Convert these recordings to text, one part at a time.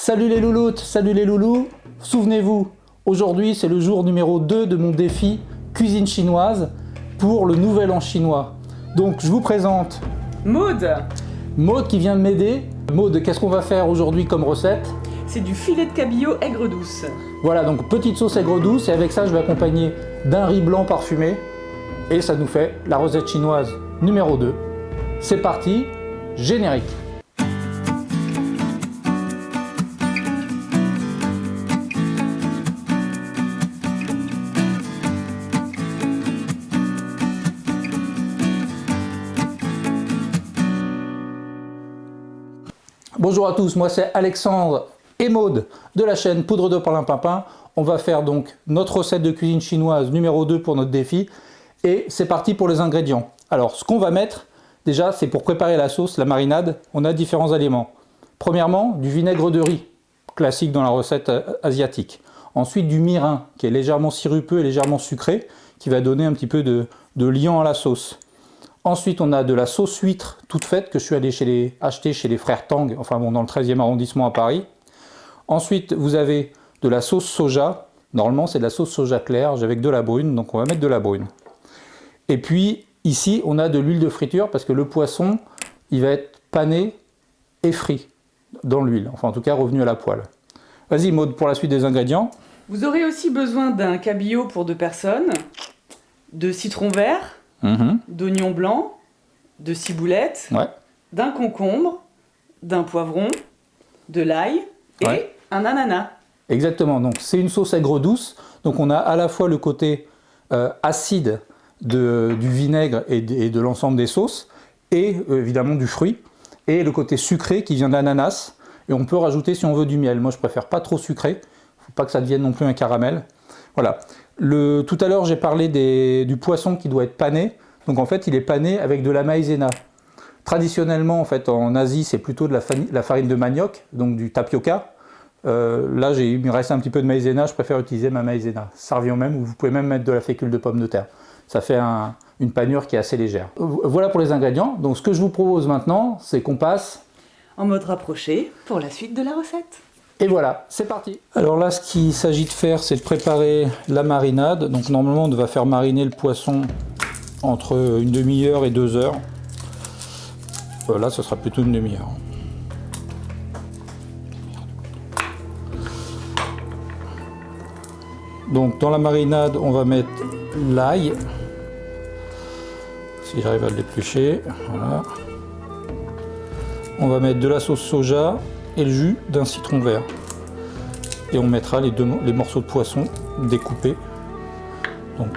Salut les louloutes, salut les loulous. Souvenez-vous, aujourd'hui c'est le jour numéro 2 de mon défi cuisine chinoise pour le nouvel an chinois. Donc je vous présente Maud. Maud qui vient de m'aider. Maud, qu'est-ce qu'on va faire aujourd'hui comme recette? C'est du filet de cabillaud aigre douce. Voilà, donc petite sauce aigre douce et avec ça je vais accompagner d'un riz blanc parfumé et ça nous fait la recette chinoise numéro 2. C'est parti, générique. Bonjour à tous, moi c'est Alexandre et Maud de la chaîne Poudre de Perlimpinpin. On va faire donc notre recette de cuisine chinoise numéro 2 pour notre défi. Et c'est parti pour les ingrédients. Alors ce qu'on va mettre, déjà c'est pour préparer la sauce, la marinade, on a différents éléments. Premièrement, du vinaigre de riz, classique dans la recette asiatique. Ensuite du mirin, qui est légèrement sirupeux et légèrement sucré, qui va donner un petit peu de liant à la sauce. Ensuite, on a de la sauce huître toute faite que je suis allé acheter chez les frères Tang, enfin bon, dans le 13e arrondissement à Paris. Ensuite, vous avez de la sauce soja. Normalement, c'est de la sauce soja claire, avec de la brune, donc on va mettre de la brune. Et puis, ici, on a de l'huile de friture parce que le poisson, il va être pané et frit dans l'huile. Enfin, en tout cas, revenu à la poêle. Vas-y, Maud, pour la suite des ingrédients. Vous aurez aussi besoin d'un cabillaud pour 2 personnes, de citron vert, d'oignons blancs, de ciboulettes, d'un concombre, d'un poivron, de l'ail et un ananas. Exactement, donc c'est une sauce aigre douce, donc on a à la fois le côté acide du vinaigre et de l'ensemble des sauces, et évidemment du fruit, et le côté sucré qui vient de l'ananas, et on peut rajouter si on veut du miel. Moi je préfère pas trop sucré, faut pas que ça devienne non plus un caramel. Voilà. Tout à l'heure j'ai parlé du poisson qui doit être pané, donc en fait il est pané avec de la maïzena. Traditionnellement en fait en Asie c'est plutôt de la farine de manioc, donc du tapioca. Là il me reste un petit peu de maïzena, je préfère utiliser ma maïzena. Ça revient au même, ou vous pouvez même mettre de la fécule de pomme de terre. Ça fait une panure qui est assez légère. Voilà pour les ingrédients, donc ce que je vous propose maintenant c'est qu'on passe en mode rapproché pour la suite de la recette. Et voilà, c'est parti. Alors là, ce qu'il s'agit de faire, c'est de préparer la marinade. Donc normalement, on va faire mariner le poisson entre une demi-heure et 2 heures. Là, ce sera plutôt une demi-heure. Donc dans la marinade, on va mettre l'ail. Si j'arrive à le l'éplucher, voilà. On va mettre de la sauce soja et le jus d'un citron vert. Et on mettra les morceaux de poisson découpés. Donc.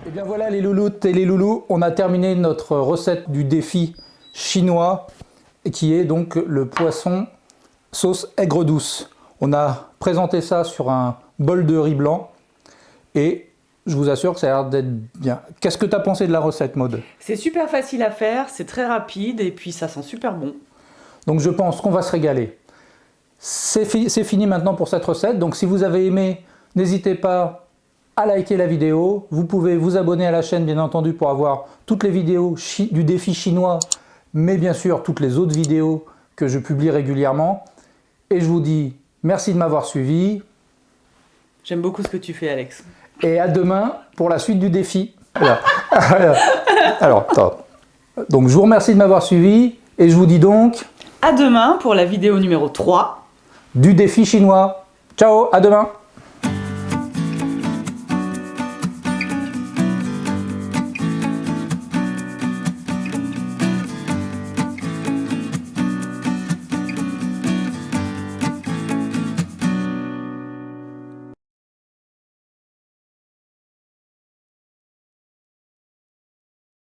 Et bien voilà les louloutes et les loulous, on a terminé notre recette du défi chinois qui est donc le poisson sauce aigre douce. On a présenté ça sur un bol de riz blanc et je vous assure que ça a l'air d'être bien. Qu'est-ce que tu as pensé de la recette, Maud? C'est super facile à faire, c'est très rapide et puis ça sent super bon. Donc je pense qu'on va se régaler. C'est fini maintenant pour cette recette, donc si vous avez aimé, n'hésitez pas à liker la vidéo. Vous pouvez vous abonner à la chaîne bien entendu pour avoir toutes les vidéos du défi chinois, mais bien sûr toutes les autres vidéos que je publie régulièrement. Et je vous dis merci de m'avoir suivi. J'aime beaucoup ce que tu fais, Alex. Et à demain pour la suite du défi. Alors, donc je vous remercie de m'avoir suivi et je vous dis donc à demain pour la vidéo numéro 3 du défi chinois. Ciao, à demain.